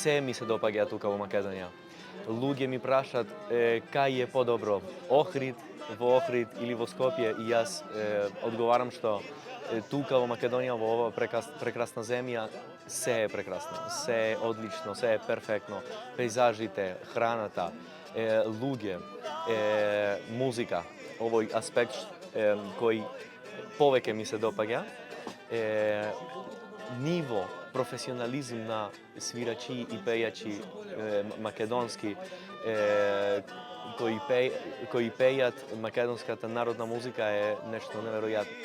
Се ми се допаѓа тука во Македонија. Луѓе ми прашат кај е подобро, Охрид, во Охрид или во Скопје, и јас одговарам што тука во Македонија, во ова прекрасна земја, се е прекрасно, се е одлично, се е перфектно. Пейзажите, храната, луѓе, музика, овој аспект кој повеќе ми се допаѓа, ниво, професионализм на свирачи и пејачи македонски кои пејат македонската народна музика е нешто неверојатно.